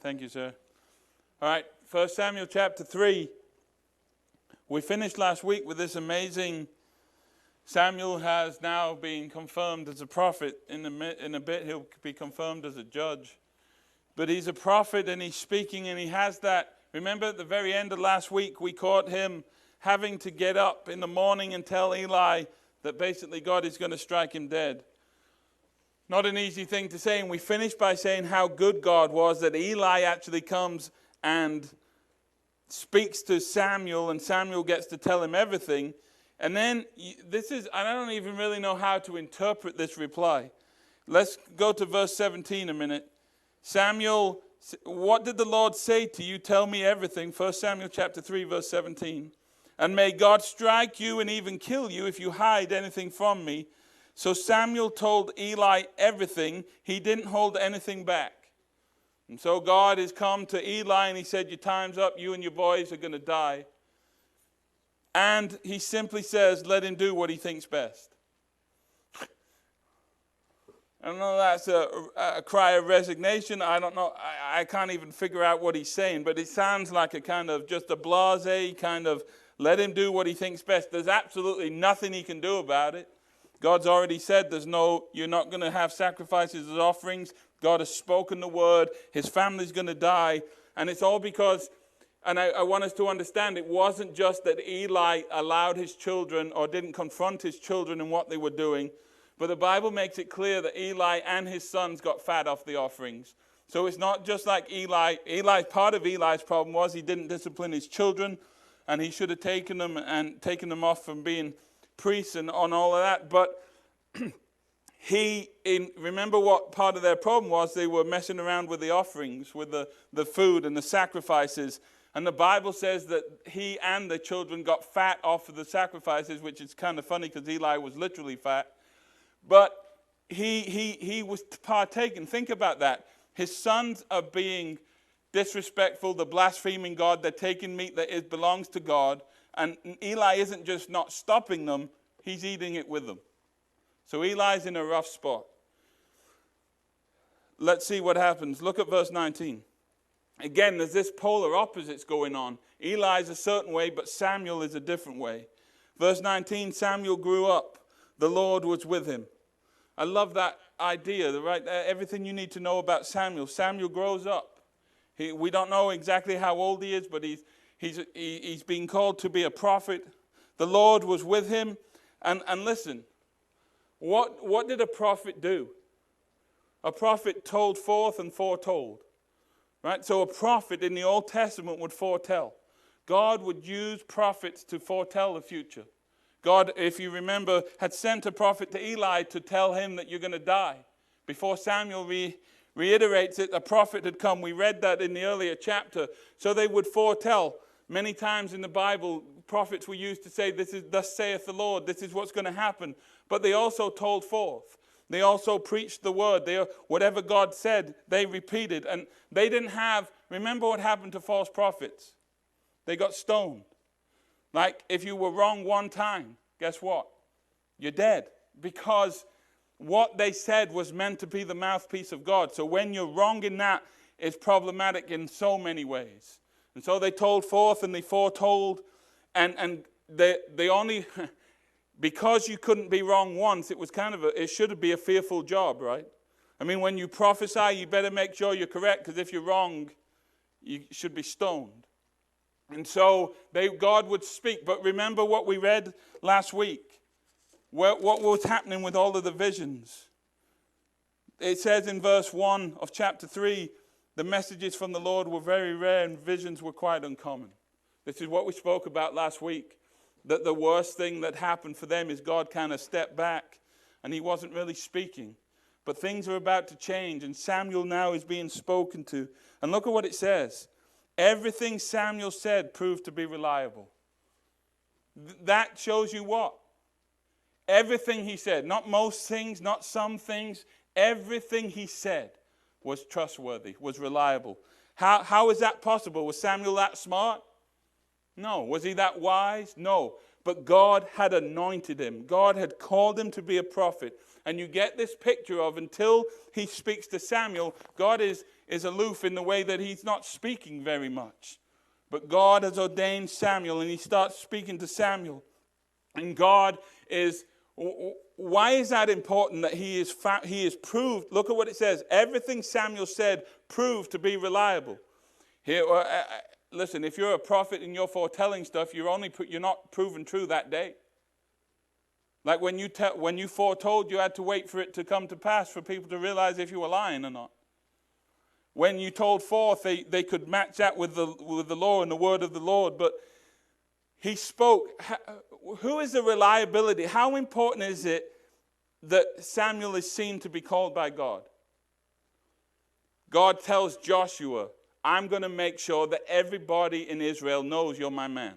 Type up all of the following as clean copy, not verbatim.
Thank you, sir. All right, 1 Samuel chapter 3. We finished last week with this amazing Samuel has now been confirmed as a prophet. In a bit, he'll be confirmed as a judge. But he's a prophet and he's speaking and he has that. Remember at the very end of last week, we caught him having to get up in the morning and tell Eli that basically God is going to strike him dead. Not an easy thing to say. And we finished by saying how good God was, that Eli actually comes and speaks to Samuel and Samuel gets to tell him everything. And then I don't even really know how to interpret this reply. Let's go to verse 17 a minute. Samuel, what did the Lord say to you? Tell me everything. 1 Samuel chapter 3, verse 17. And may God strike you and even kill you if you hide anything from me. So Samuel told Eli everything. He didn't hold anything back. And so God has come to Eli and he said, your time's up. You and your boys are going to die. And he simply says, let him do what he thinks best. I don't know if that's a cry of resignation. I don't know. I can't even figure out what he's saying. But it sounds like a kind of just a blasé kind of let him do what he thinks best. There's absolutely nothing he can do about it. God's already said you're not going to have sacrifices as offerings. God has spoken the word. His family's going to die. And it's all because, and I want us to understand, it wasn't just that Eli allowed his children or didn't confront his children in what they were doing. But the Bible makes it clear that Eli and his sons got fat off the offerings. So it's not just like Eli. Part of Eli's problem was he didn't discipline his children. And he should have taken them off from being priests and on all of that. But remember what part of their problem was? They were messing around with the offerings, with the food and the sacrifices. And the Bible says that he and the children got fat off of the sacrifices, which is kind of funny because Eli was literally fat. But he was partaking. Think about that. His sons are being disrespectful. They're blaspheming God. They're taking meat that belongs to God. And Eli isn't just not stopping them. He's eating it with them. So Eli's in a rough spot. Let's see what happens. Look at verse 19. Again, there's this polar opposites going on. Eli's a certain way, but Samuel is a different way. Verse 19, Samuel grew up. The Lord was with him. I love that idea, right? Everything you need to know about Samuel. Samuel grows up. We don't know exactly how old he is, but he's being called to be a prophet. The Lord was with him. And listen, what did a prophet do? A prophet told forth and foretold. Right? So a prophet in the Old Testament would foretell. God would use prophets to foretell the future. God, if you remember, had sent a prophet to Eli to tell him that you're going to die. Before Samuel reiterates it, a prophet had come. We read that in the earlier chapter. So they would foretell. Many times in the Bible, prophets were used to say, this is thus saith the Lord. This is what's going to happen. But they also told forth. They also preached the word. Whatever God said, they repeated. And they didn't have, remember what happened to false prophets? They got stoned. Like, if you were wrong one time, guess what? You're dead. Because what they said was meant to be the mouthpiece of God. So when you're wrong in that, it's problematic in so many ways. And so they told forth and they foretold. And they only, because you couldn't be wrong once, it was it should be a fearful job, right? I mean, when you prophesy, you better make sure you're correct, because if you're wrong, you should be stoned. And so God would speak. But remember what we read last week. What was happening with all of the visions? It says in verse 1 of chapter 3, the messages from the Lord were very rare and visions were quite uncommon. This is what we spoke about last week. That the worst thing that happened for them is God kind of stepped back and he wasn't really speaking. But things are about to change and Samuel now is being spoken to. And look at what it says. Everything Samuel said proved to be reliable. That shows you what? Everything he said, not most things, not some things, everything he said was trustworthy, was reliable. How is that possible? Was Samuel that smart? No. Was he that wise? No. But God had anointed him. God had called him to be a prophet. And you get this picture of, until he speaks to Samuel, God is is aloof in the way that he's not speaking very much. But God has ordained Samuel, and he starts speaking to Samuel. And God is, why is that important that he is proved? Look at what it says. Everything Samuel said proved to be reliable. Here, listen, if you're a prophet and you're foretelling stuff, you're not proven true that day. Like when you foretold, you had to wait for it to come to pass for people to realize if you were lying or not. When you told forth, they could match that with the law and the word of the Lord. But he spoke. Who is the reliability? How important is it that Samuel is seen to be called by God? God tells Joshua, I'm going to make sure that everybody in Israel knows you're my man,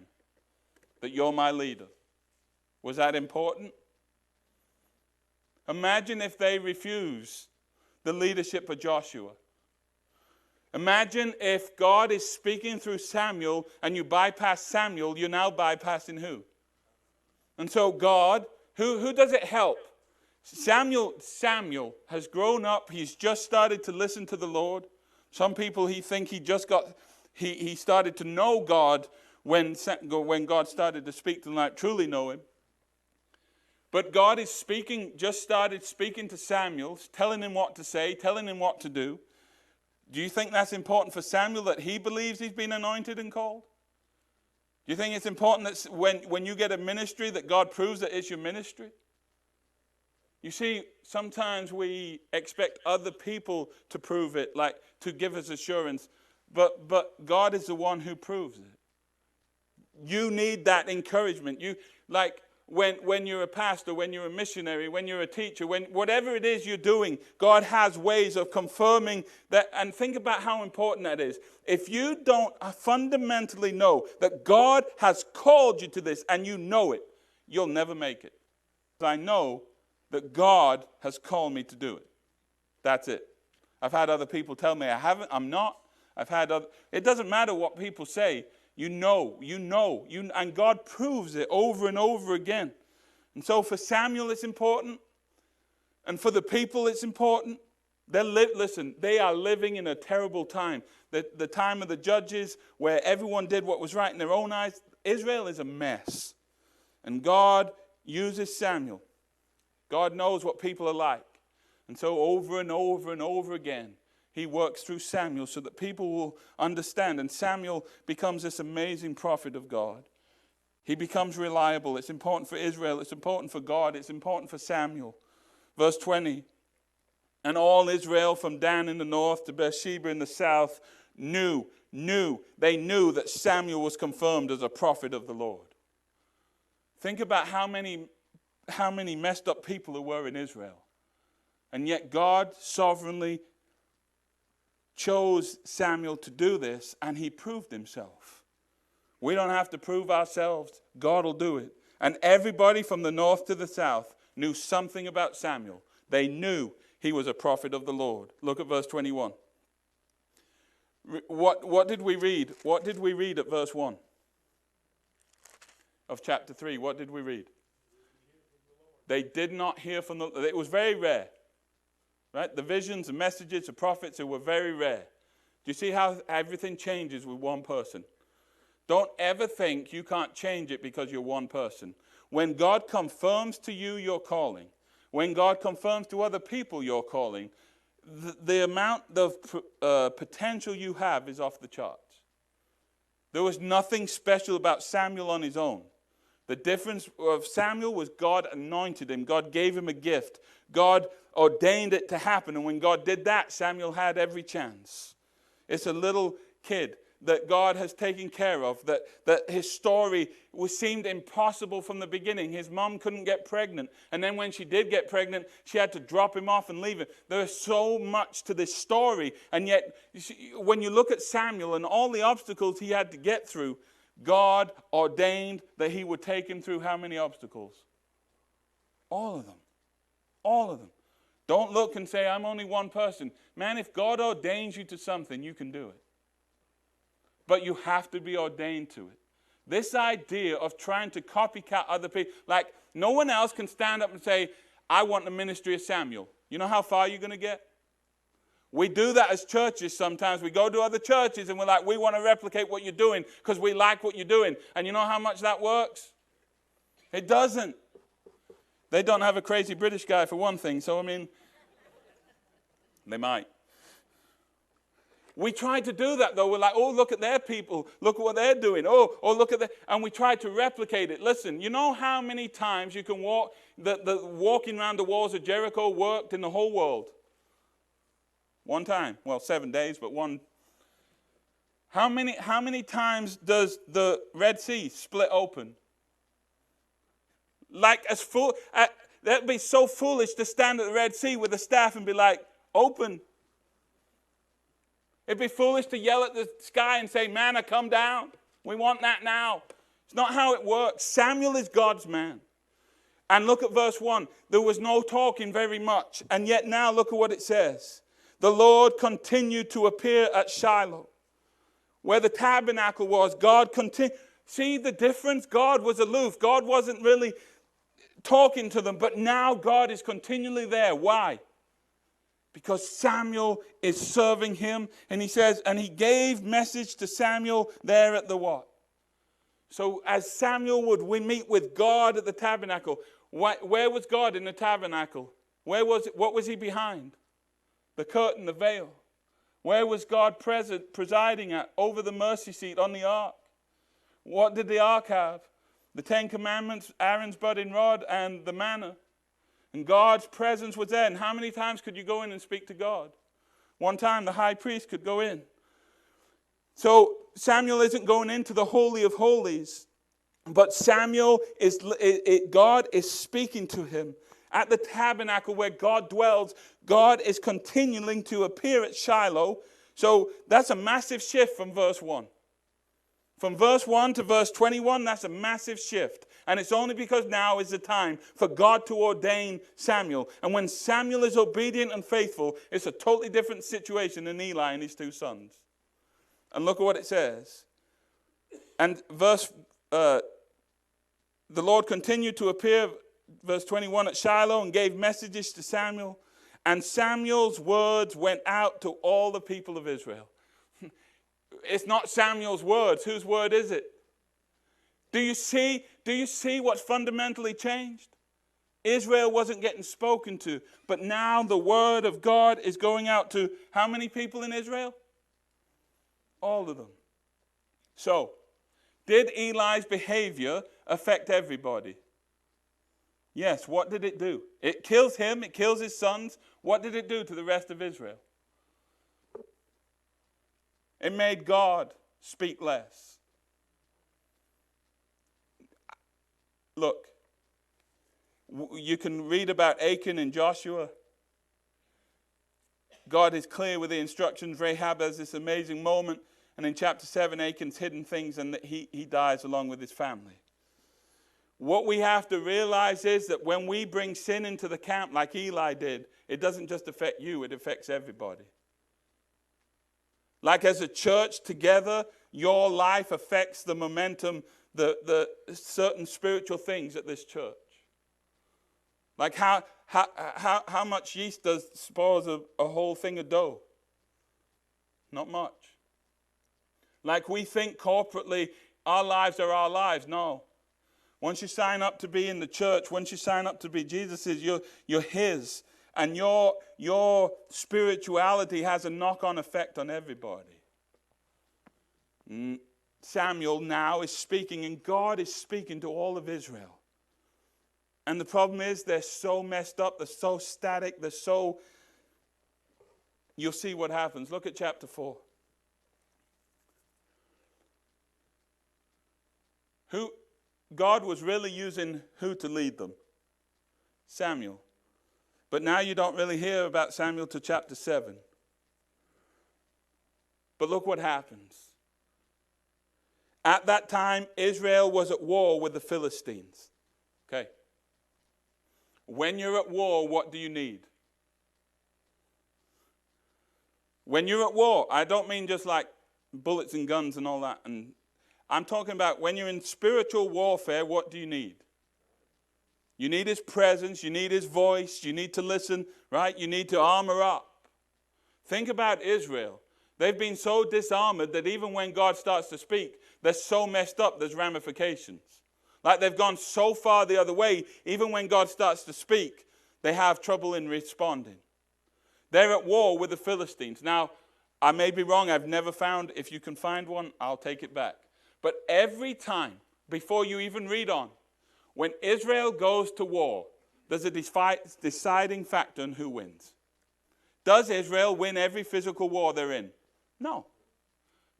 that you're my leader. Was that important? Imagine if they refuse the leadership of Joshua. Imagine if God is speaking through Samuel and you bypass Samuel, you're now bypassing who? And so God, who does it help? Samuel has grown up. He's just started to listen to the Lord. Some people think he started to know God when God started to speak to them, like truly know him. But God is just started speaking to Samuel, telling him what to say, telling him what to do. Do you think that's important for Samuel, that he believes he's been anointed and called? Do you think it's important that when you get a ministry that God proves that it's your ministry? You see, sometimes we expect other people to prove it, like to give us assurance, but God is the one who proves it. You need that encouragement. When you're a pastor, when you're a missionary, when you're a teacher, whatever it is you're doing, God has ways of confirming that. And think about how important that is. If you don't fundamentally know that God has called you to this and you know it, you'll never make it. I know that God has called me to do it. That's it. I've had other people tell me I haven't, I'm not. It doesn't matter what people say. You know, and God proves it over and over again. And so for Samuel, it's important. And for the people, it's important. Listen, they are living in a terrible time. The time of the judges, where everyone did what was right in their own eyes. Israel is a mess. And God uses Samuel. God knows what people are like. And so over and over and over again, he works through Samuel so that people will understand. And Samuel becomes this amazing prophet of God. He becomes reliable. It's important for Israel. It's important for God. It's important for Samuel. Verse 20. And all Israel from Dan in the north to Beersheba in the south they knew that Samuel was confirmed as a prophet of the Lord. Think about how many messed up people there were in Israel. And yet God sovereignly chose Samuel to do this, and he proved himself. We don't have to prove ourselves. God will do it. And everybody from the north to the south knew something about Samuel. They knew he was a prophet of the Lord. Look at verse 21. What did we read? What did we read at verse 1 of chapter 3? What did we read? They did not hear from the Lord. It was very rare. Right? The visions, the messages, the prophets, it were very rare. Do you see how everything changes with one person? Don't ever think you can't change it because you're one person. When God confirms to you your calling, when God confirms to other people your calling, the amount of potential you have is off the charts. There was nothing special about Samuel on his own. The difference of Samuel was God anointed him. God gave him a gift. God ordained it to happen. And when God did that, Samuel had every chance. It's a little kid that God has taken care of, that his story seemed impossible from the beginning. His mom couldn't get pregnant. And then when she did get pregnant, she had to drop him off and leave him. There is so much to this story. And yet, when you look at Samuel and all the obstacles he had to get through, God ordained that he would take him through how many obstacles? All of them. All of them. Don't look and say, I'm only one person. Man, if God ordains you to something, you can do it. But you have to be ordained to it. This idea of trying to copycat other people, like no one else can stand up and say, I want the ministry of Samuel. You know how far you're going to get? We do that as churches sometimes. We go to other churches and we're like, we want to replicate what you're doing because we like what you're doing. And you know how much that works? It doesn't. They don't have a crazy British guy for one thing, so I mean, they might. We try to do that though. We're like, oh, look at their people. Look at what they're doing. Oh, look at that. And we try to replicate it. Listen, you know how many times you can walk, the walking around the walls of Jericho worked in the whole world? One time. Well, 7 days, but one. How many times does the Red Sea split open? Like as full, that'd be so foolish to stand at the Red Sea with a staff and be like, open. It'd be foolish to yell at the sky and say, manna, come down. We want that now. It's not how it works. Samuel is God's man. And look at verse 1. There was no talking very much. And yet now look at what it says. The Lord continued to appear at Shiloh, where the tabernacle was. God continued. See the difference? God was aloof. God wasn't really talking to them. But now God is continually there. Why? Because Samuel is serving him. And he says, and he gave message to Samuel there at the what? So as Samuel would we meet with God at the tabernacle. Where was God in the tabernacle? Where was it? What was he behind? The curtain, the veil. Where was God present, presiding at? Over the mercy seat on the ark. What did the ark have? The 10 Commandments, Aaron's budding rod, and the manna. And God's presence was there. And how many times could you go in and speak to God? One time the high priest could go in. So Samuel isn't going into the Holy of Holies. But God is speaking to him. At the tabernacle where God dwells, God is continuing to appear at Shiloh. So that's a massive shift from verse 1. From verse 1 to verse 21, that's a massive shift. And it's only because now is the time for God to ordain Samuel. And when Samuel is obedient and faithful, it's a totally different situation than Eli and his 2 sons. And look at what it says. And the Lord continued to appear, verse 21, at Shiloh and gave messages to Samuel. And Samuel's words went out to all the people of Israel. It's not Samuel's words. Whose word is it? Do you see what's fundamentally changed? Israel wasn't getting spoken to, but now the word of God is going out to how many people in Israel? All of them. So, did Eli's behavior affect everybody? Yes. What did it do? It kills him. It kills his sons. What did it do to the rest of Israel? It made God speak less. Look, you can read about Achan and Joshua. God is clear with the instructions. Rahab has this amazing moment. And in chapter 7, Achan's hidden things and he dies along with his family. What we have to realize is that when we bring sin into the camp like Eli did, it doesn't just affect you, it affects everybody. Like as a church together, your life affects the momentum, the certain spiritual things at this church. Like how much yeast does spoils a whole thing of dough? Not much. Like we think corporately, our lives are our lives. No. Once you sign up to be in the church, once you sign up to be Jesus's, you're his. And your spirituality has a knock-on effect on everybody. Samuel now is speaking, and God is speaking to all of Israel. And the problem is they're so messed up, they're so static, you'll see what happens. Look at chapter 4. God was really using who to lead them? Samuel. But now you don't really hear about Samuel to chapter 7. But look what happens. At that time, Israel was at war with the Philistines. Okay. When you're at war, what do you need? When you're at war, I don't mean just like bullets and guns and all that. And I'm talking about when you're in spiritual warfare, what do you need? You need his presence. You need his voice. You need to listen, right? You need to armor up. Think about Israel. They've been so disarmored that even when God starts to speak, they're so messed up, there's ramifications. Like they've gone so far the other way, even when God starts to speak, they have trouble in responding. They're at war with the Philistines. Now, I may be wrong. I've never found, if you can find one, I'll take it back. But every time, before you even read on, when Israel goes to war, there's a deciding factor in who wins. Does Israel win every physical war they're in? No.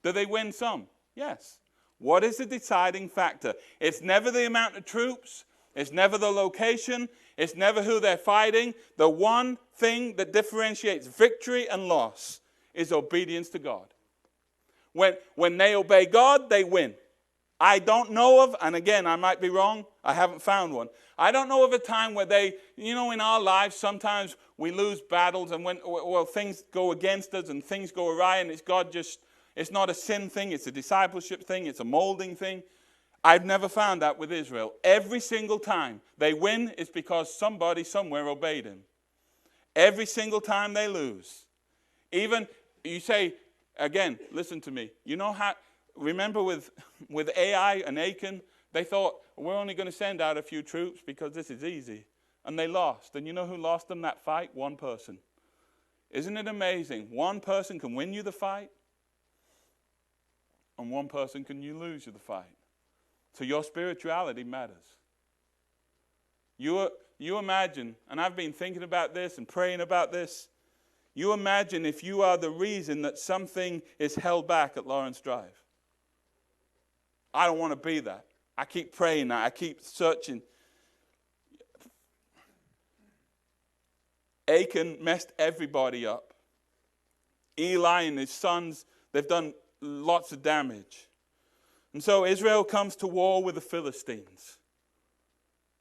Do they win some? Yes. What is the deciding factor? It's never the amount of troops. It's never the location. It's never who they're fighting. The one thing that differentiates victory and loss is obedience to God. When they obey God, they win. I don't know of, and again, I might be wrong, I haven't found one. I don't know of a time where they, in our lives, sometimes we lose battles and things go against us and things go awry and it's not a sin thing, it's a discipleship thing, it's a molding thing. I've never found that with Israel. Every single time they win, it's because somebody somewhere obeyed him. Every single time they lose. Even, you say, again, listen to me. You know how, remember with Ai and Achan, they thought, we're only going to send out a few troops because this is easy. And they lost. And you know who lost them that fight? One person. Isn't it amazing? One person can win you the fight, and one person can lose you the fight. So your spirituality matters. You imagine, and I've been thinking about this and praying about this, you imagine if you are the reason that something is held back at Lawrence Drive. I don't want to be that. I keep praying that. I keep searching. Achan messed everybody up. Eli and his sons, they've done lots of damage. And so Israel comes to war with the Philistines.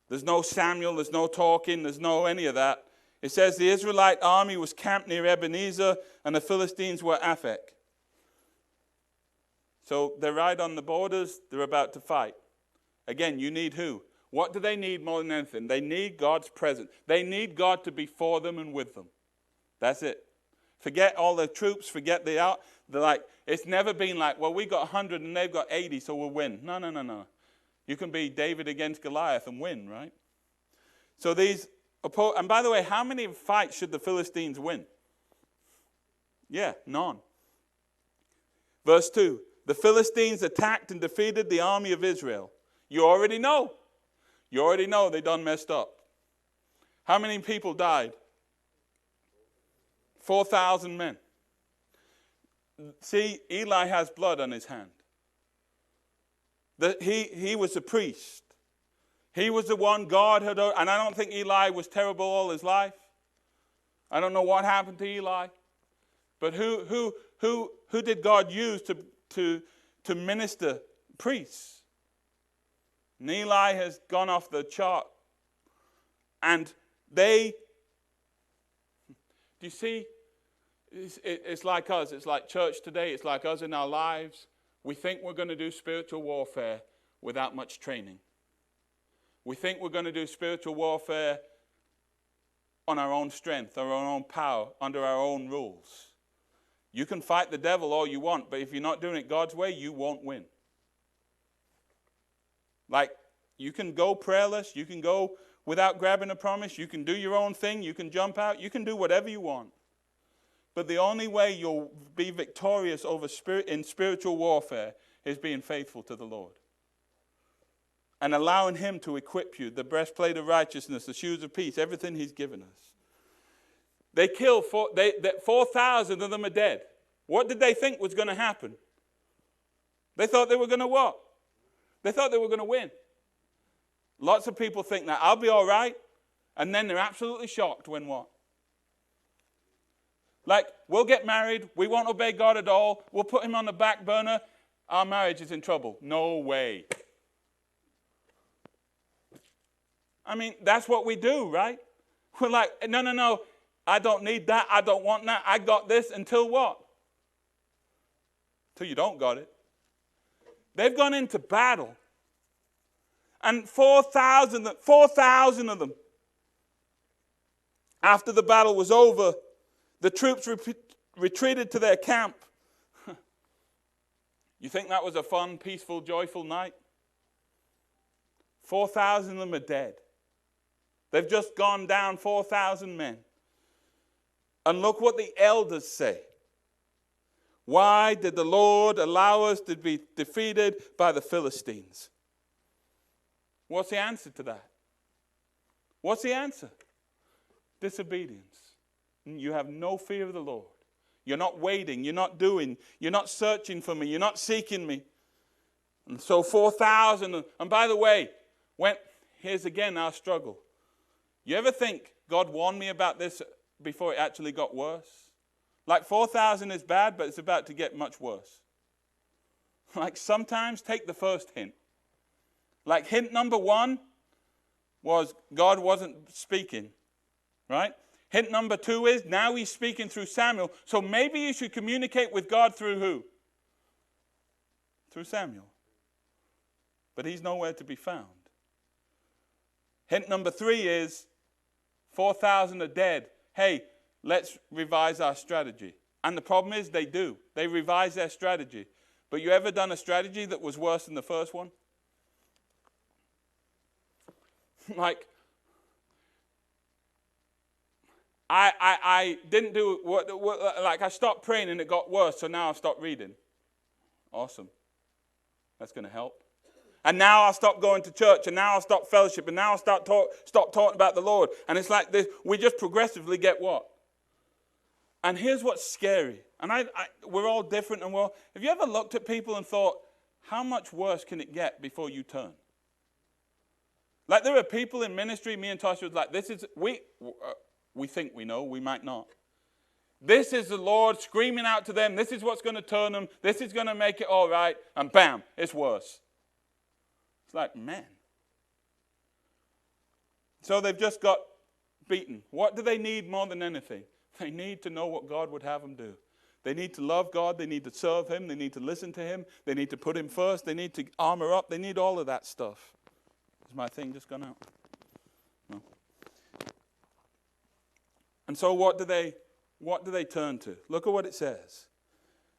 There's no Samuel, there's no talking, there's no any of that. It says the Israelite army was camped near Ebenezer and the Philistines were Aphek. So they're right on the borders, they're about to fight. Again, you need who? What do they need more than anything? They need God's presence. They need God to be for them and with them. That's it. Forget all the troops, forget they're like, it's never been like, well, we got 100 and they've got 80, so we'll win. No. You can be David against Goliath and win, right? So and by the way, how many fights should the Philistines win? Yeah, none. Verse 2, the Philistines attacked and defeated the army of Israel. You already know. You already know they done messed up. How many people died? 4,000 men. See, Eli has blood on his hand. He was a priest. He was the one God had, and I don't think Eli was terrible all his life. I don't know what happened to Eli. But who did God use to minister? Priests. And Eli has gone off the chart. And do you see, it's like us. It's like church today. It's like us in our lives. We think we're going to do spiritual warfare without much training. We think we're going to do spiritual warfare on our own strength, our own power, under our own rules. You can fight the devil all you want, but if you're not doing it God's way, you won't win. Like, you can go prayerless, you can go without grabbing a promise, you can do your own thing, you can jump out, you can do whatever you want. But the only way you'll be victorious in spiritual warfare is being faithful to the Lord. And allowing him to equip you, the breastplate of righteousness, the shoes of peace, everything he's given us. They killed 4,000 of them are dead. What did they think was going to happen? They thought they were going to what? They thought they were going to win. Lots of people think that I'll be all right, and then they're absolutely shocked when what? Like, we'll get married, we won't obey God at all, we'll put him on the back burner, our marriage is in trouble. No way. I mean, that's what we do, right? We're like, no, I don't need that, I don't want that, I got this until what? Until you don't got it. They've gone into battle. And 4,000 of them. After the battle was over, the troops retreated to their camp. You think that was a fun, peaceful, joyful night? 4,000 of them are dead. They've just gone down 4,000 men. And look what the elders say. Why did the Lord allow us to be defeated by the Philistines? What's the answer to that? What's the answer? Disobedience. You have no fear of the Lord. You're not waiting. You're not doing. You're not searching for me. You're not seeking me. And so 4,000. And by the way, here's again our struggle. You ever think God warned me about this before it actually got worse? Like 4,000 is bad, but it's about to get much worse. Like sometimes take the first hint. Like hint number 1 was God wasn't speaking, right? Hint number 2 is now he's speaking through Samuel. So maybe you should communicate with God through who? Through Samuel. But he's nowhere to be found. Hint number 3 is 4,000 are dead. Hey, let's revise our strategy. And the problem is they do. They revise their strategy. But you ever done a strategy that was worse than the first one? Like, I didn't do like I stopped praying and it got worse, so now I've stopped reading. Awesome. That's going to help. And now I'll stop going to church, and now I'll stop fellowship, and now I'll stop talking about the Lord. And it's like this, we just progressively get what? And here's what's scary. And we're all different. And have you ever looked at people and thought, how much worse can it get before you turn? Like there are people in ministry, me and Tasha was like, we think we know, we might not. This is the Lord screaming out to them. This is what's going to turn them. This is going to make it all right. And bam, it's worse. It's like, man. So they've just got beaten. What do they need more than anything? They need to know what God would have them do. They need to love God. They need to serve him. They need to listen to him. They need to put him first. They need to armor up. They need all of that stuff. Is my thing just gone out? No. And so what do they turn to? Look at what it says.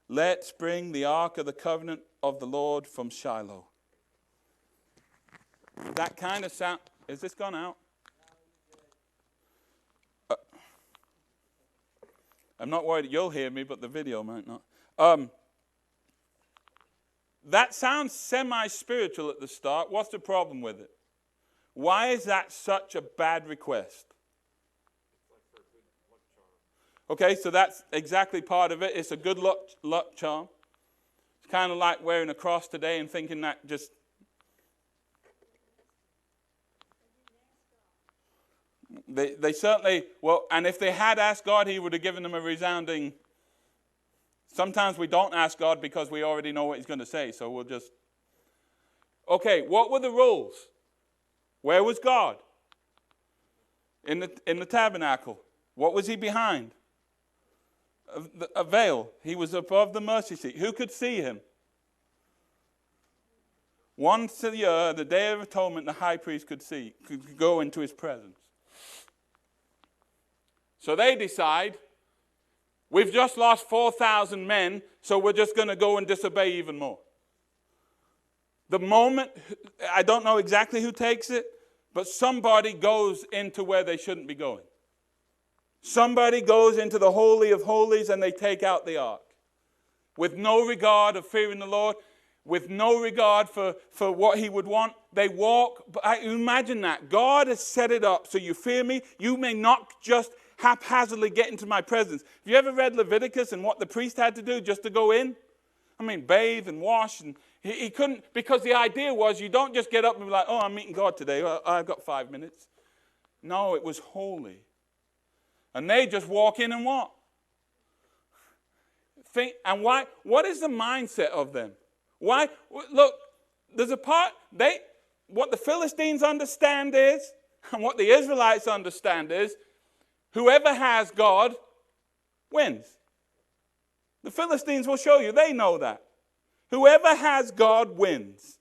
Let's bring the ark of the covenant of the Lord from Shiloh. That kind of sound. Is this gone out? I'm not worried you'll hear me, but the video might not. That sounds semi-spiritual at the start. What's the problem with it? Why is that such a bad request? Okay, so that's exactly part of it. It's a good luck charm. It's kind of like wearing a cross today and thinking that just... They certainly, well, and if they had asked God, he would have given them a resounding... Sometimes we don't ask God because we already know what he's going to say, so we'll just... Okay, what were the rules? Where was God? In the tabernacle. What was he behind? A veil. He was above the mercy seat. Who could see him? Once a year, the Day of Atonement, the high priest could go into his presence. So they decide, we've just lost 4,000 men, so we're just going to go and disobey even more. The moment, I don't know exactly who takes it, but somebody goes into where they shouldn't be going. Somebody goes into the Holy of Holies and they take out the ark. With no regard of fearing the Lord, with no regard for what he would want, they walk. Imagine that. God has set it up so you fear me. You may not just haphazardly get into my presence. Have you ever read Leviticus and what the priest had to do just to go in? I mean, bathe and wash. And he couldn't, because the idea was you don't just get up and be like, oh, I'm meeting God today. Well, I've got 5 minutes. No, it was holy. And they just walk in and what? And why? What is the mindset of them? Why? Look, there's a part, what the Philistines understand is, and what the Israelites understand is, whoever has God wins. The Philistines will show you, they know that. Whoever has God wins.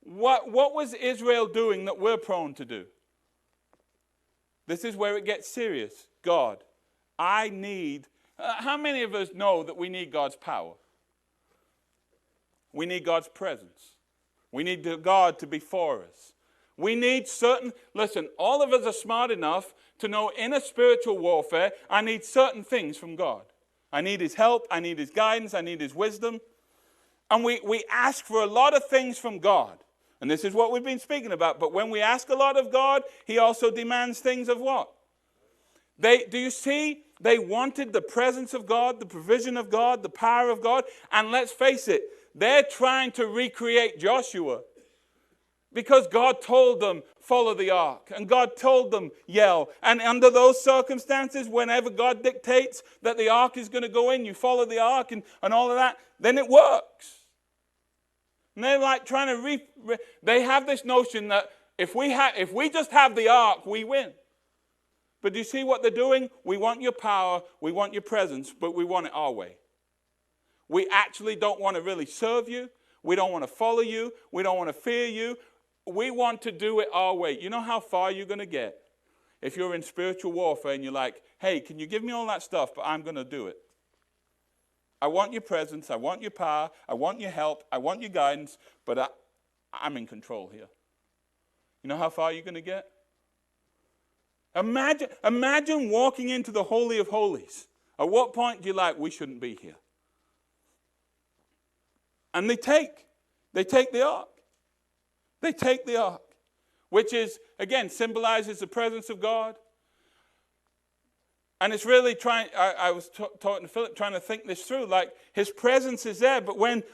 What was Israel doing that we're prone to do? This is where it gets serious. God. I need, how many of us know that we need God's power? We need God's presence. We need God to be for us. We need certain, listen, all of us are smart enough to know in a spiritual warfare, I need certain things from God. I need his help, I need his guidance, I need his wisdom. And we ask for a lot of things from God. And this is what we've been speaking about. But when we ask a lot of God, he also demands things of what? Do you see? They wanted the presence of God, the provision of God, the power of God. And let's face it, they're trying to recreate Joshua. Because God told them, follow the ark. And God told them, yell. And under those circumstances, whenever God dictates that the ark is going to go in, you follow the ark and all of that, then it works. And they're like trying to, they have this notion that if we just have the ark, we win. But do you see what they're doing? We want your power, we want your presence, but we want it our way. We actually don't want to really serve you. We don't want to follow you. We don't want to fear you. We want to do it our way. You know how far you're going to get if you're in spiritual warfare and you're like, hey, can you give me all that stuff, but I'm going to do it. I want your presence. I want your power. I want your help. I want your guidance, but I'm in control here. You know how far you're going to get? Imagine walking into the Holy of Holies. At what point do you like, we shouldn't be here? And they take the ark. They take the ark, which is, again, symbolizes the presence of God. And it's really I was talking to Philip, trying to think this through, like his presence is there, but when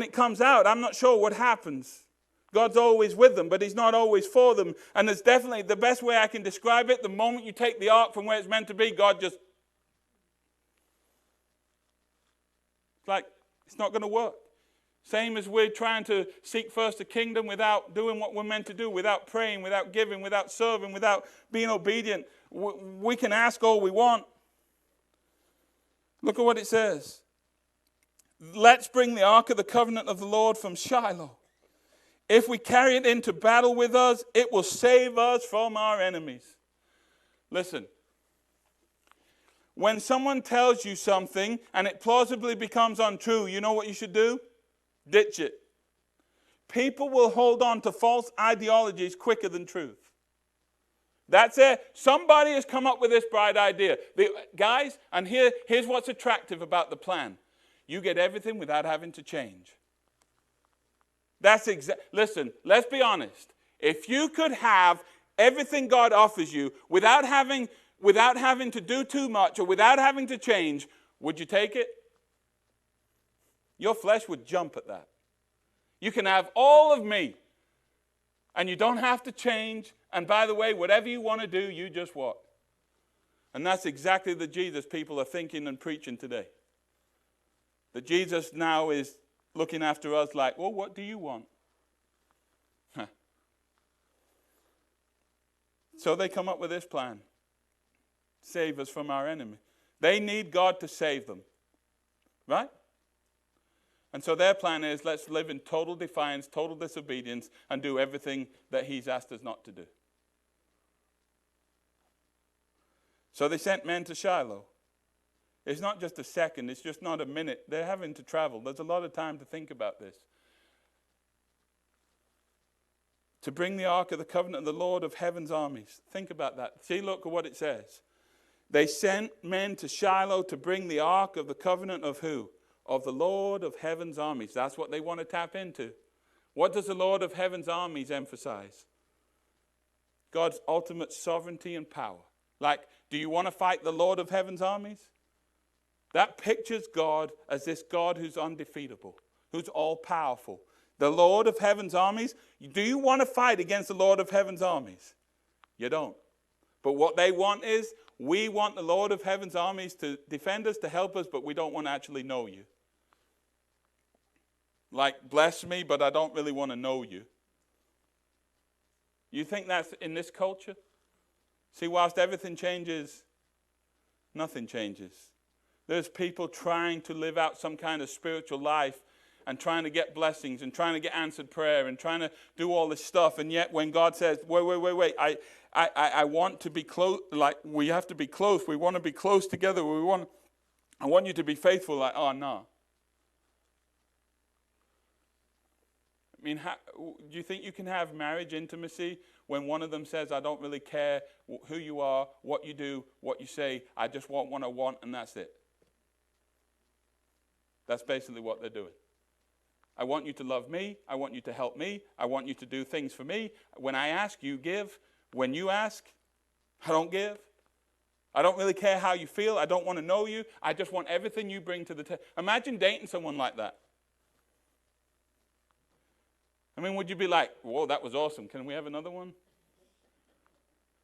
it comes out, I'm not sure what happens. God's always with them, but he's not always for them. And there's definitely, the best way I can describe it, the moment you take the ark from where it's meant to be, God just, it's like, it's not going to work. Same as we're trying to seek first the kingdom without doing what we're meant to do, without praying, without giving, without serving, without being obedient. We can ask all we want. Look at what it says. Let's bring the ark of the covenant of the Lord from Shiloh. If we carry it into battle with us, it will save us from our enemies. Listen. When someone tells you something and it plausibly becomes untrue, you know what you should do? Ditch it. People will hold on to false ideologies quicker than truth. That's it. Somebody has come up with this bright idea. Guys, and here's what's attractive about the plan. You get everything without having to change. Listen, let's be honest. If you could have everything God offers you without having to do too much or without having to change, would you take it? Your flesh would jump at that. You can have all of me, and you don't have to change. And by the way, whatever you want to do, you just what? And that's exactly the Jesus people are thinking and preaching today. That Jesus now is looking after us like, well, what do you want? So they come up with this plan. Save us from our enemy. They need God to save them. Right? And so their plan is, let's live in total defiance, total disobedience, and do everything that he's asked us not to do. So they sent men to Shiloh. It's not just a second. It's just not a minute. They're having to travel. There's a lot of time to think about this. To bring the ark of the covenant of the Lord of heaven's armies. Think about that. See, look at what it says. They sent men to Shiloh to bring the ark of the covenant of who? Of the Lord of heaven's armies. That's what they want to tap into. What does the Lord of heaven's armies emphasize? God's ultimate sovereignty and power. Like, do you want to fight the Lord of heaven's armies? That pictures God as this God who's undefeatable, who's all-powerful. The Lord of heaven's armies. Do you want to fight against the Lord of heaven's armies? You don't. But what they want is, we want the Lord of heaven's armies to defend us, to help us, but we don't want to actually know you. Like, bless me, but I don't really want to know you. You think that's in this culture? See, whilst everything changes, nothing changes. There's people trying to live out some kind of spiritual life, and trying to get blessings and trying to get answered prayer and trying to do all this stuff. And yet when God says, wait, I want to be close, like we have to be close. We want to be close together. I want you to be faithful. Like, oh, no. I mean, do you think you can have marriage intimacy when one of them says, I don't really care who you are, what you do, what you say, I just want what I want, and that's it? That's basically what they're doing. I want you to love me. I want you to help me. I want you to do things for me. When I ask, you give. When you ask, I don't give. I don't really care how you feel. I don't want to know you. I just want everything you bring to the table. Imagine dating someone like that. I mean, would you be like, whoa, that was awesome. Can we have another one?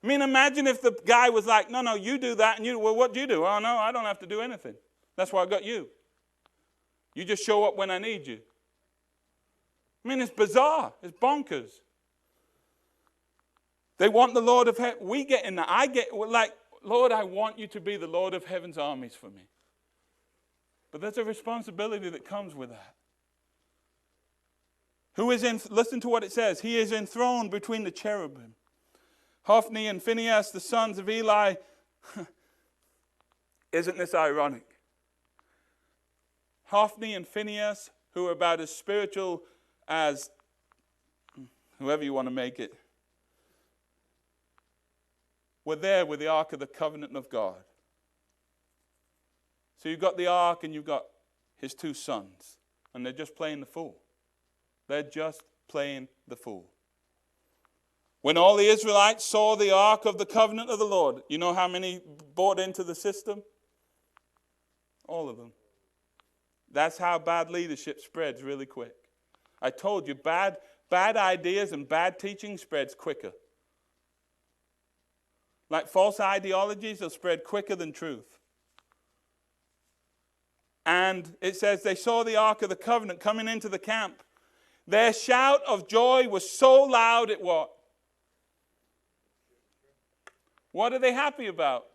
I mean, imagine if the guy was like, no, you do that. And well, what do you do? Oh, no, I don't have to do anything. That's why I got you. You just show up when I need you. I mean, it's bizarre. It's bonkers. They want the Lord of heaven. We get in that. Like, Lord, I want you to be the Lord of heaven's armies for me. But there's a responsibility that comes with that. Listen to what it says. He is enthroned between the cherubim. Hophni and Phinehas, the sons of Eli. Isn't this ironic? Hophni and Phinehas, who are about as spiritual as whoever you want to make it, were there with the Ark of the Covenant of God. So you've got the Ark and you've got his two sons. And they're just playing the fool. They're just playing the fool. When all the Israelites saw the Ark of the Covenant of the Lord, you know how many bought into the system? All of them. That's how bad leadership spreads really quick. I told you, bad ideas and bad teaching spreads quicker. Like false ideologies will spread quicker than truth. And it says they saw the Ark of the Covenant coming into the camp. Their shout of joy was so loud it what? What are they happy about?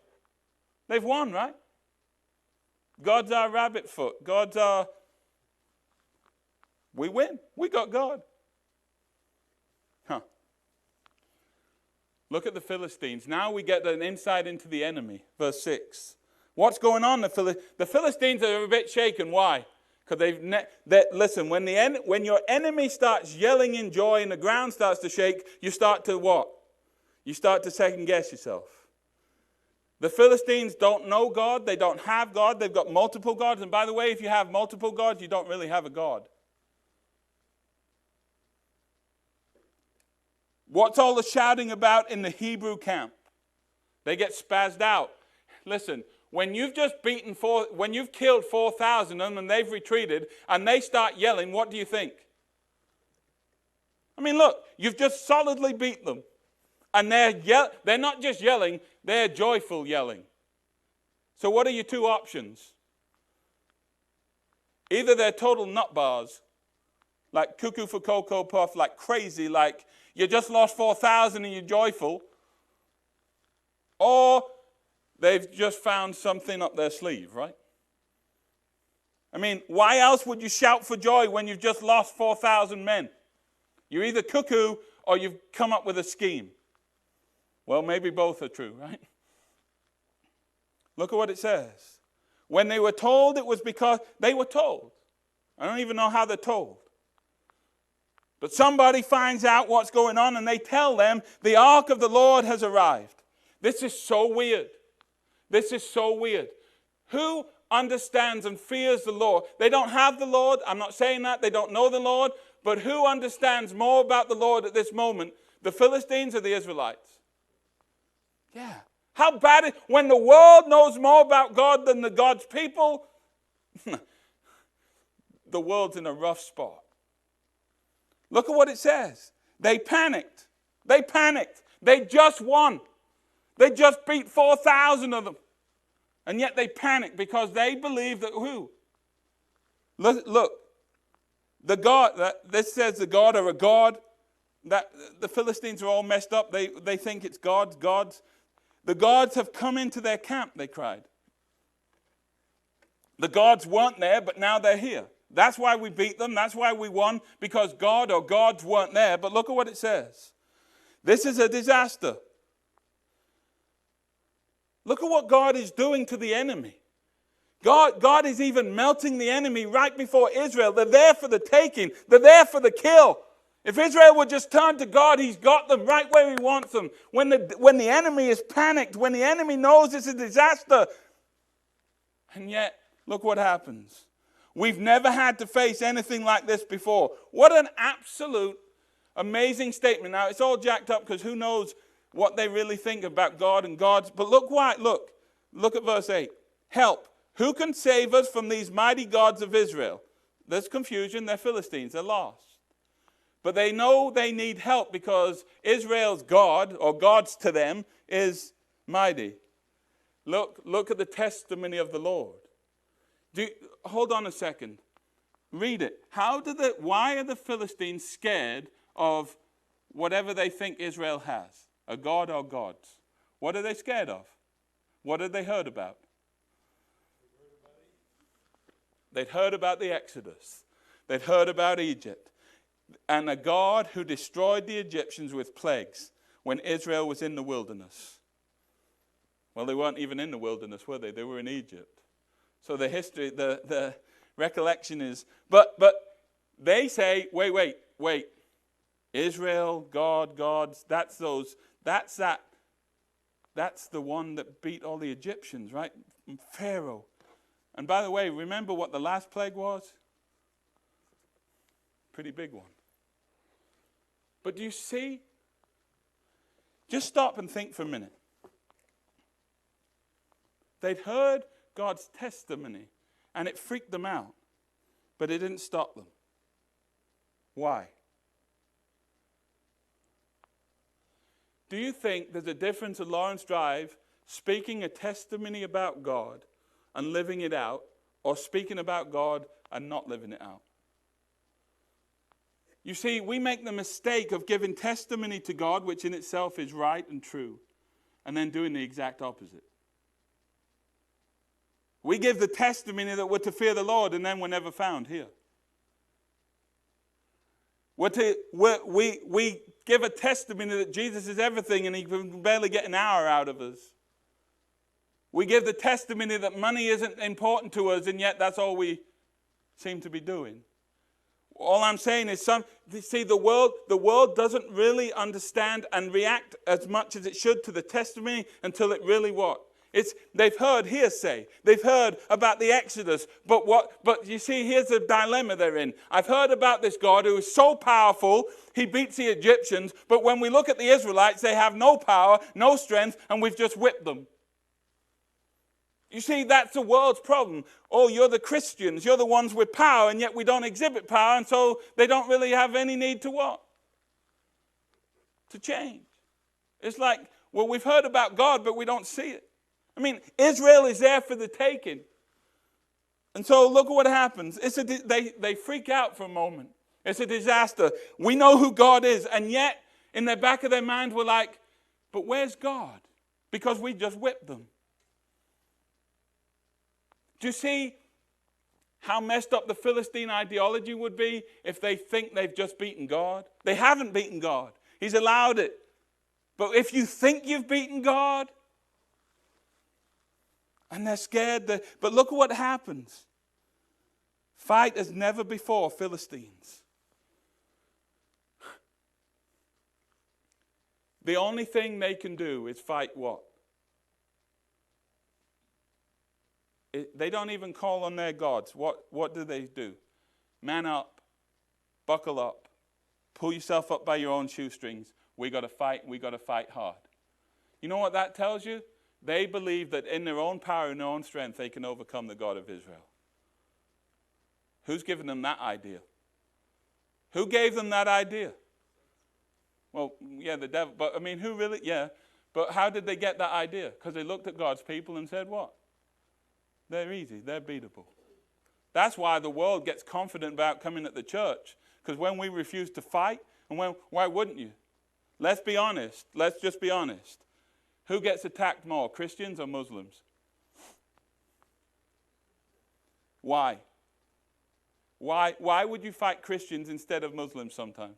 They've won, right? God's our rabbit foot. We win. We got God. Look at the Philistines. Now we get an insight into the enemy. Verse 6. What's going on? The Philistines are a bit shaken. Why? Because listen, when your enemy starts yelling in joy and the ground starts to shake, you start to what? You start to second guess yourself. The Philistines don't know God. They don't have God. They've got multiple gods. And by the way, if you have multiple gods, you don't really have a God. What's all the shouting about in the Hebrew camp? They get spazzed out. Listen, when you've killed 4,000 of them and they've retreated and they start yelling, what do you think? I mean, look, you've just solidly beat them. And they're not just yelling, they're joyful yelling. So what are your two options? Either they're total nut bars, like cuckoo for Cocoa Puff, like crazy, like you just lost 4,000 and you're joyful. Or they've just found something up their sleeve, right? I mean, why else would you shout for joy when you've just lost 4,000 men? You're either cuckoo or you've come up with a scheme. Well, maybe both are true, right? Look at what it says. When they were told, it was because they were told. I don't even know how they're told. But somebody finds out what's going on and they tell them the ark of the Lord has arrived. This is so weird. This is so weird. Who understands and fears the Lord? They don't have the Lord. I'm not saying that. They don't know the Lord. But who understands more about the Lord at this moment? The Philistines or the Israelites? Yeah. How bad when the world knows more about God than the God's people? The world's in a rough spot. Look at what it says. They panicked. They panicked. They just won. They just beat 4,000 of them. And yet they panicked because they believe that who? Look. The God, this says the God or a God. That the Philistines are all messed up. They think it's gods. The gods have come into their camp, they cried. The gods weren't there, but now they're here. That's why we beat them. That's why we won, because God or gods weren't there. But look at what it says. This is a disaster. Look at what God is doing to the enemy. God is even melting the enemy right before Israel. They're there for the taking. They're there for the kill. If Israel would just turn to God, he's got them right where he wants them. When the enemy is panicked, when the enemy knows it's a disaster. And yet, look what happens. We've never had to face anything like this before. What an absolute amazing statement. Now, it's all jacked up because who knows what they really think about God and gods. But look at verse 8. Help. Who can save us from these mighty gods of Israel? There's confusion. They're Philistines. They're lost. But they know they need help because Israel's God, or gods to them, is mighty. Look at the testimony of the Lord. Hold on a second. Read it. Why are the Philistines scared of whatever they think Israel has? A god or gods? What are they scared of? What had they heard about? They'd heard about the Exodus. They'd heard about Egypt. And a God who destroyed the Egyptians with plagues when Israel was in the wilderness. Well, they weren't even in the wilderness, were they? They were in Egypt. So the history, the recollection is, but they say, wait. Israel, God, gods, that's the one that beat all the Egyptians, right? Pharaoh. And by the way, remember what the last plague was? Pretty big one. But do you see? Just stop and think for a minute. They'd heard God's testimony, and it freaked them out. But it didn't stop them. Why? Do you think there's a difference in Lawrence Drive speaking a testimony about God and living it out, or speaking about God and not living it out? You see, we make the mistake of giving testimony to God, which in itself is right and true, and then doing the exact opposite. We give the testimony that we're to fear the Lord, and then we're never found here. We give a testimony that Jesus is everything, and he can barely get an hour out of us. We give the testimony that money isn't important to us, and yet that's all we seem to be doing. All I'm saying is, the world doesn't really understand and react as much as it should to the testimony until it really what? They've heard hearsay. They've heard about the Exodus. But you see, here's the dilemma they're in. I've heard about this God who is so powerful, he beats the Egyptians. But when we look at the Israelites, they have no power, no strength, and we've just whipped them. You see, that's the world's problem. Oh, you're the Christians. You're the ones with power, and yet we don't exhibit power, and so they don't really have any need to what? To change. It's like, well, we've heard about God, but we don't see it. I mean, Israel is there for the taking. And so look at what happens. They freak out for a moment. It's a disaster. We know who God is, and yet in the back of their mind we're like, but where's God? Because we just whipped them. Do you see how messed up the Philistine ideology would be if they think they've just beaten God? They haven't beaten God. He's allowed it. But if you think you've beaten God, and they're scared, but look at what happens. Fight as never before, Philistines. The only thing they can do is fight what? They don't even call on their gods. What do they do? Man up, buckle up, pull yourself up by your own shoestrings. We got to fight hard. You know what that tells you? They believe that in their own power and their own strength, they can overcome the God of Israel. Who's given them that idea? Who gave them that idea? Well, yeah, the devil. But, I mean, who really? Yeah. But how did they get that idea? Because they looked at God's people and said what? They're easy. They're beatable. That's why the world gets confident about coming at the church. Because when we refuse to fight, and why wouldn't you? Let's be honest. Let's just be honest. Who gets attacked more, Christians or Muslims? Why? Why would you fight Christians instead of Muslims sometimes?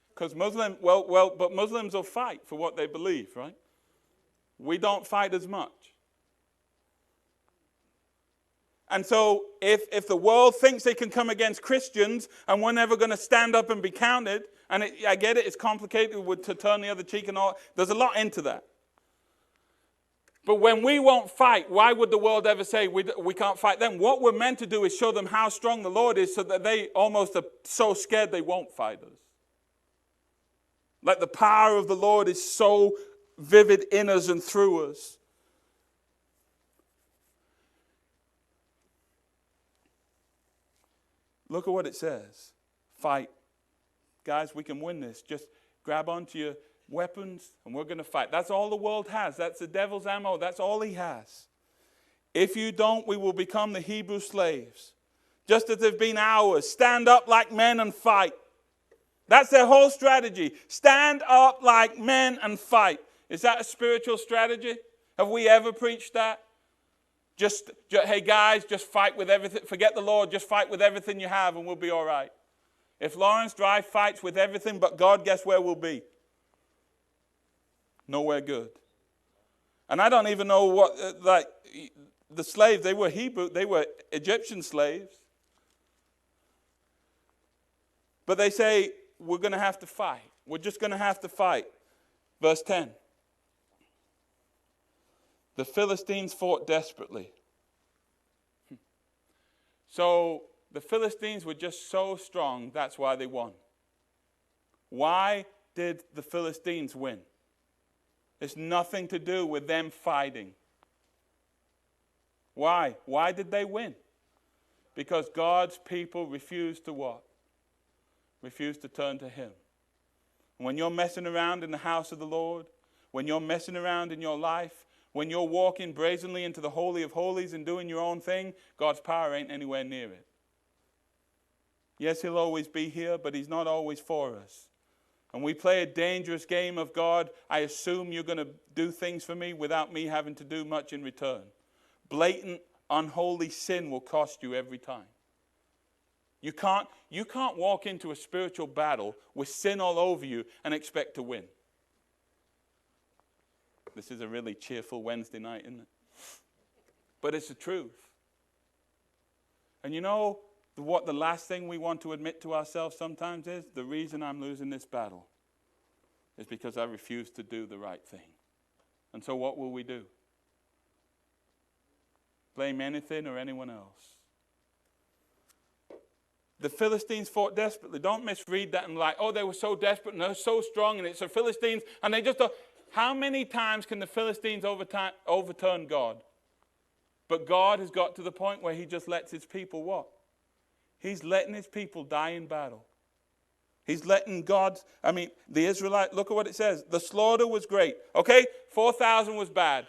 Because but Muslims will fight for what they believe, right? We don't fight as much. And so if the world thinks they can come against Christians and we're never going to stand up and be counted, and I get it, it's complicated to turn the other cheek and all, there's a lot into that. But when we won't fight, why would the world ever say we can't fight them? What we're meant to do is show them how strong the Lord is so that they almost are so scared they won't fight us. Like the power of the Lord is so vivid in us and through us. Look at what it says. Fight. Guys, we can win this. Just grab onto your weapons and we're going to fight. That's all the world has. That's the devil's ammo. That's all he has. If you don't, we will become the Hebrew slaves. Just as they've been ours. Stand up like men and fight. That's their whole strategy. Stand up like men and fight. Is that a spiritual strategy? Have we ever preached that? Hey guys, just fight with everything. Forget the Lord, just fight with everything you have and we'll be all right. If Lawrence Drive fights with everything but God, guess where we'll be? Nowhere good. And I don't even know what, the slaves, they were Hebrew, they were Egyptian slaves. But they say, we're going to have to fight. We're just going to have to fight. Verse 10. The Philistines fought desperately. So the Philistines were just so strong, that's why they won. Why did the Philistines win? It's nothing to do with them fighting. Why? Why did they win? Because God's people refused to what? Refused to turn to Him. And when you're messing around in the house of the Lord, when you're messing around in your life, when you're walking brazenly into the Holy of Holies and doing your own thing, God's power ain't anywhere near it. Yes, He'll always be here, but He's not always for us. And we play a dangerous game of God. I assume you're going to do things for me without me having to do much in return. Blatant, unholy sin will cost you every time. You can't walk into a spiritual battle with sin all over you and expect to win. This is a really cheerful Wednesday night, isn't it? But it's the truth. And you know what the last thing we want to admit to ourselves sometimes is? The reason I'm losing this battle is because I refuse to do the right thing. And so what will we do? Blame anything or anyone else. The Philistines fought desperately. Don't misread that and like, oh, they were so desperate and they're so strong and it's the Philistines. And they just thought, how many times can the Philistines overturn God? But God has got to the point where He just lets His people what? He's letting His people die in battle. He's letting the Israelite, look at what it says. The slaughter was great. Okay, 4,000 was bad.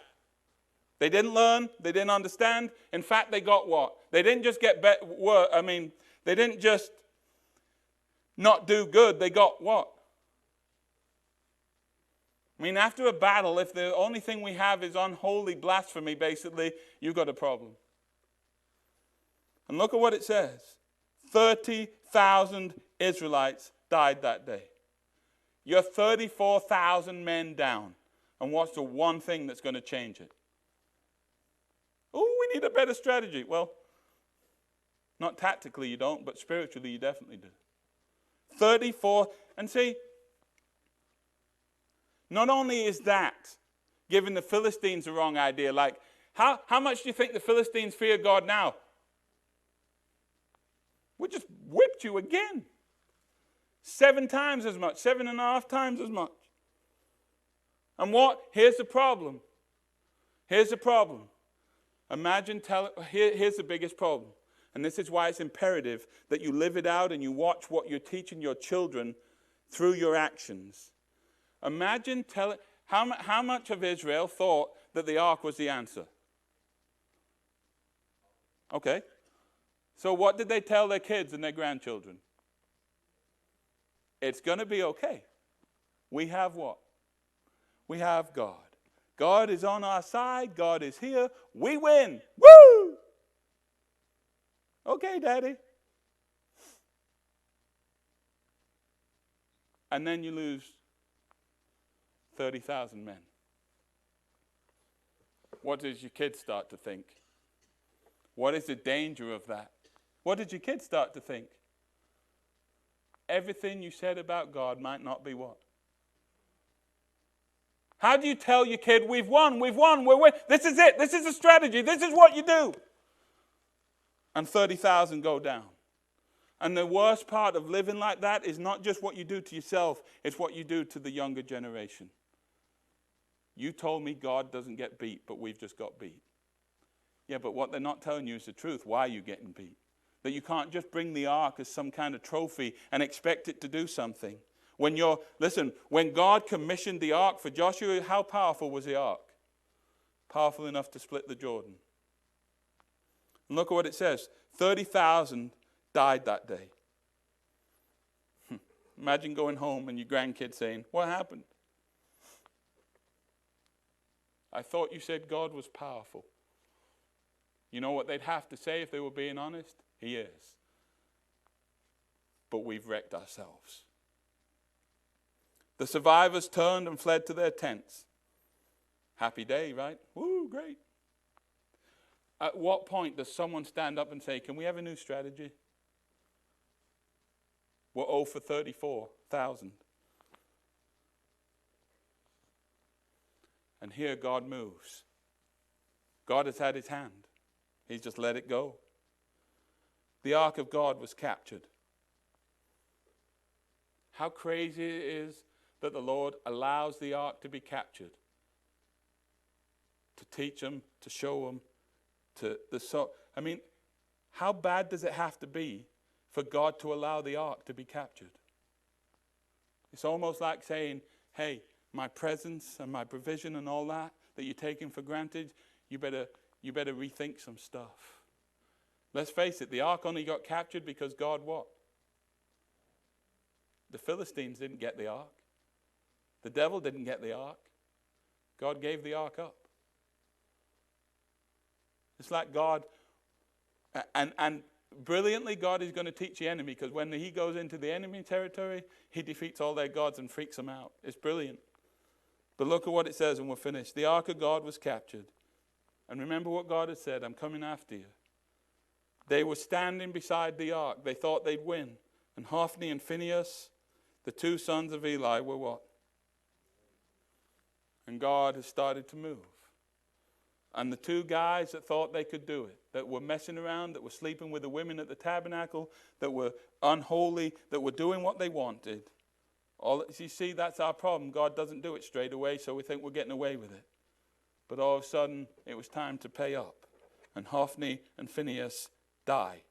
They didn't learn. They didn't understand. In fact, they got what? They didn't just get they didn't just not do good. They got what? I mean, after a battle, if the only thing we have is unholy blasphemy, basically, you've got a problem. And look at what it says. 30,000 Israelites died that day. You're 34,000 men down. And what's the one thing that's going to change it? Oh, we need a better strategy. Well, not tactically you don't, but spiritually you definitely do. 34, and see, not only is that giving the Philistines the wrong idea, like, how much do you think the Philistines fear God now? We just whipped you again. 7 times as much, 7.5 times as much. And what? Here's the problem. Here's the problem. Here's the biggest problem. And this is why it's imperative that you live it out and you watch what you're teaching your children through your actions. Imagine how much of Israel thought that the ark was the answer? Okay. So what did they tell their kids and their grandchildren? It's going to be okay. We have what? We have God. God is on our side. God is here. We win. Woo! Okay, Daddy. And then you lose 30,000 men. What does your kids start to think? What is the danger of that? What did your kids start to think? Everything you said about God might not be what? How do you tell your kid, we've won, we're winning. This is it, this is the strategy, this is what you do. And 30,000 go down. And the worst part of living like that is not just what you do to yourself, it's what you do to the younger generation. You told me God doesn't get beat, but we've just got beat. Yeah, but what they're not telling you is the truth. Why are you getting beat? That you can't just bring the ark as some kind of trophy and expect it to do something. When God commissioned the ark for Joshua, how powerful was the ark? Powerful enough to split the Jordan. And look at what it says. 30,000 died that day. Imagine going home and your grandkids saying, what happened? I thought you said God was powerful. You know what they'd have to say if they were being honest? He is. But we've wrecked ourselves. The survivors turned and fled to their tents. Happy day, right? Woo, great. At what point does someone stand up and say, can we have a new strategy? We're 0 for 34,000. And here God moves. God has had his hand. He's just let it go. The ark of God was captured. How crazy it is that the Lord allows the ark to be captured. To teach them, to show them, how bad does it have to be for God to allow the ark to be captured? It's almost like saying, hey, my presence and my provision and all that you're taking for granted, you better rethink some stuff. Let's face it, the ark only got captured because God what? The Philistines didn't get the ark. The devil didn't get the ark. God gave the ark up. It's like God, and brilliantly God is going to teach the enemy, because when he goes into the enemy territory, he defeats all their gods and freaks them out. It's brilliant. But look at what it says and we're finished. The ark of God was captured. And remember what God had said, I'm coming after you. They were standing beside the ark. They thought they'd win. And Hophni and Phinehas, the two sons of Eli, were what? And God has started to move. And the two guys that thought they could do it, that were messing around, that were sleeping with the women at the tabernacle, that were unholy, that were doing what they wanted. You see, that's our problem. God doesn't do it straight away, so we think we're getting away with it. But all of a sudden, it was time to pay up. And Hophni and Phinehas die.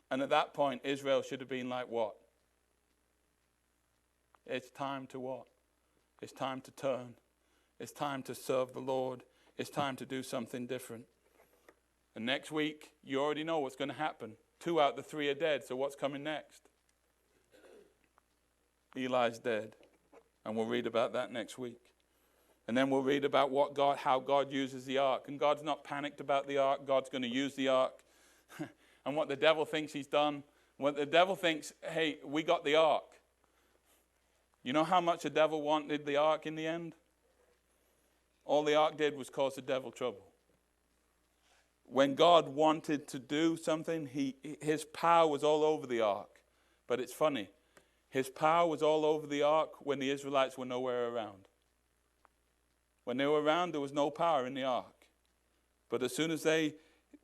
And at that point, Israel should have been like what? It's time to what? It's time to turn. It's time to serve the Lord. It's time to do something different. And next week, you already know what's going to happen. 2 out of the 3 are dead, so what's coming next? Eli's dead. And we'll read about that next week. And then we'll read about how God uses the ark. And God's not panicked about the ark. God's going to use the ark. And what the devil thinks he's done, what the devil thinks, hey, we got the ark. You know how much the devil wanted the ark in the end? All the ark did was cause the devil trouble. When God wanted to do something, his power was all over the ark. But it's funny. His power was all over the ark when the Israelites were nowhere around. When they were around, there was no power in the ark. But as soon as they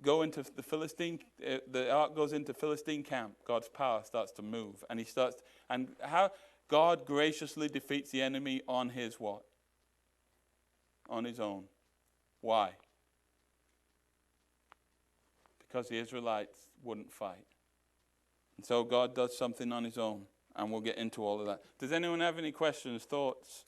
go into the ark goes into Philistine camp, God's power starts to move. And how God graciously defeats the enemy on his what? On his own. Why? Because the Israelites wouldn't fight. And so God does something on his own. And we'll get into all of that. Does anyone have any questions, thoughts?